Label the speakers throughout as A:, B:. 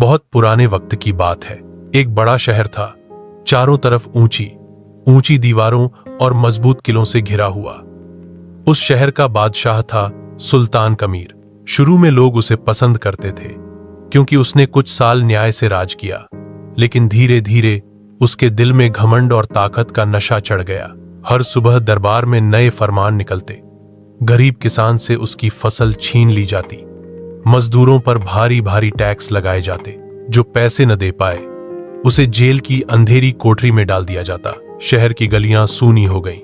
A: बहुत पुराने वक्त की बात है। एक बड़ा शहर था, चारों तरफ ऊंची ऊंची दीवारों और मजबूत किलों से घिरा हुआ। उस शहर का बादशाह था सुल्तान कमीर। शुरू में लोग उसे पसंद करते थे क्योंकि उसने कुछ साल न्याय से राज किया, लेकिन धीरे धीरे उसके दिल में घमंड और ताकत का नशा चढ़ गया। हर सुबह दरबार में नए फरमान निकलते, गरीब किसान से उसकी फसल छीन ली जाती, मजदूरों पर भारी भारी टैक्स लगाए जाते, जो पैसे न दे पाए उसे जेल की अंधेरी कोठरी में डाल दिया जाता। शहर की गलियां सूनी हो गईं,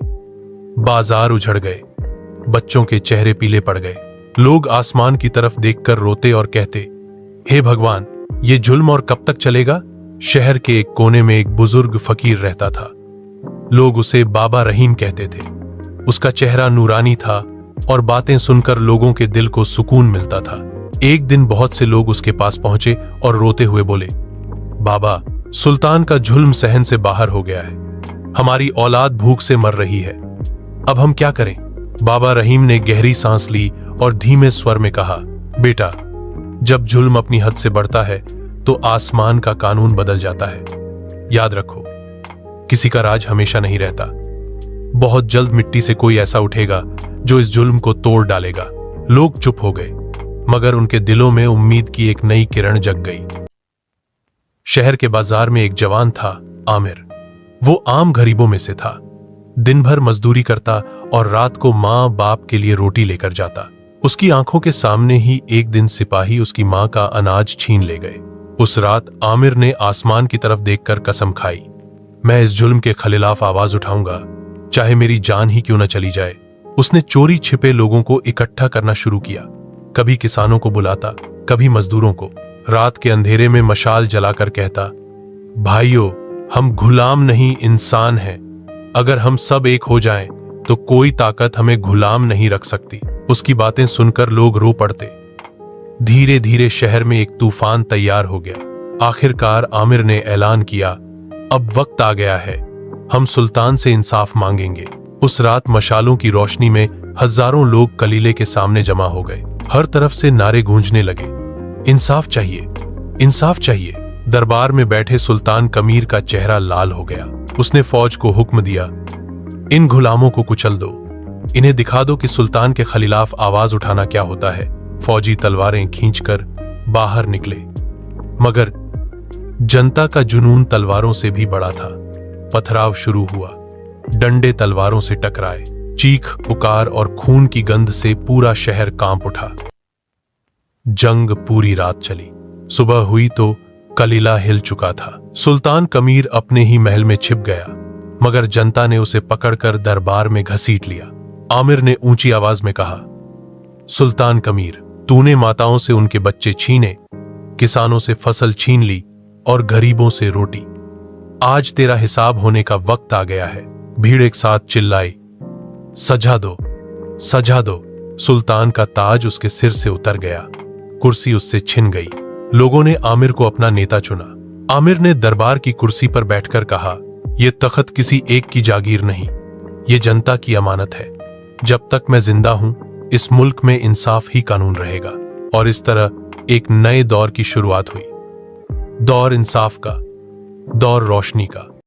A: बाजार उजड़ गए, बच्चों के चेहरे पीले पड़ गए। लोग आसमान की तरफ देखकर रोते और कहते, हे भगवान, ये जुल्म और कब तक चलेगा। शहर के एक कोने में एक बुजुर्ग फकीर रहता था। लोग उसे बाबा रहीम कहते थे। उसका चेहरा नूरानी था और बातें सुनकर लोगों के दिल को सुकून मिलता था। एक दिन बहुत से लोग उसके पास पहुंचे और रोते हुए बोले, बाबा, सुल्तान का जुल्म सहन से बाहर हो गया है, हमारी औलाद भूख से मर रही है, अब हम क्या करें। बाबा रहीम ने गहरी सांस ली और धीमे स्वर में कहा, बेटा, जब जुल्म अपनी हद से बढ़ता है तो आसमान का कानून बदल जाता है। याद रखो, किसी का राज हमेशा नहीं रहता। बहुत जल्द मिट्टी से कोई ऐसा उठेगा जो इस जुल्म को तोड़ डालेगा। लोग चुप हो गए, मगर उनके दिलों में उम्मीद की एक नई किरण जग गई। शहर के बाजार में एक जवान था, आमिर। वो आम गरीबों में से था। दिन भर मजदूरी करता और रात को मां बाप के लिए रोटी लेकर जाता। उसकी आंखों के सामने ही एक दिन सिपाही उसकी मां का अनाज छीन ले गए। उस रात आमिर ने आसमान की तरफ देखकर कसम खाई, मैं इस जुल्म के खिलाफ आवाज उठाऊंगा, चाहे मेरी जान ही क्यों न चली जाए। उसने चोरी छिपे लोगों को इकट्ठा करना शुरू किया, कभी किसानों को बुलाता, कभी मजदूरों को। रात के अंधेरे में मशाल जलाकर कहता, भाइयों, हम गुलाम नहीं इंसान हैं। अगर हम सब एक हो जाएं, तो कोई ताकत हमें गुलाम नहीं रख सकती। उसकी बातें सुनकर लोग रो पड़ते। धीरे धीरे शहर में एक तूफान तैयार हो गया। आखिरकार आमिर ने ऐलान किया, अब वक्त आ गया है, हम सुल्तान से इंसाफ मांगेंगे। उस रात मशालों की रोशनी में हजारों लोग कलीले के सामने जमा हो गए। हर तरफ से नारे गूंजने लगे, इंसाफ चाहिए, इंसाफ चाहिए। दरबार में बैठे सुल्तान कमीर का चेहरा लाल हो गया। उसने फौज को हुक्म दिया, इन गुलामों को कुचल दो, इन्हें दिखा दो कि सुल्तान के खिलाफ आवाज उठाना क्या होता है। फौजी तलवारें खींचकर बाहर निकले, मगर जनता का जुनून तलवारों से भी बड़ा था। पथराव शुरू हुआ, डंडे तलवारों से टकराए, चीख पुकार और खून की गंध से पूरा शहर कांप उठा। जंग पूरी रात चली। सुबह हुई तो कलीला हिल चुका था। सुल्तान कमीर अपने ही महल में छिप गया, मगर जनता ने उसे पकड़कर दरबार में घसीट लिया। आमिर ने ऊंची आवाज में कहा, सुल्तान कमीर, तूने माताओं से उनके बच्चे छीने, किसानों से फसल छीन ली और गरीबों से रोटी। आज तेरा हिसाब होने का वक्त आ गया है। भीड़ एक साथ चिल्लाई, सजा दो, सजा दो। सुल्तान का ताज उसके सिर से उतर गया, कुर्सी उससे छिन गई। लोगों ने आमिर को अपना नेता चुना। आमिर ने दरबार की कुर्सी पर बैठकर कहा, यह तख्त किसी एक की जागीर नहीं, ये जनता की अमानत है। जब तक मैं जिंदा हूं, इस मुल्क में इंसाफ ही कानून रहेगा। और इस तरह एक नए दौर की शुरुआत हुई, दौर इंसाफ का, दौर रोशनी का।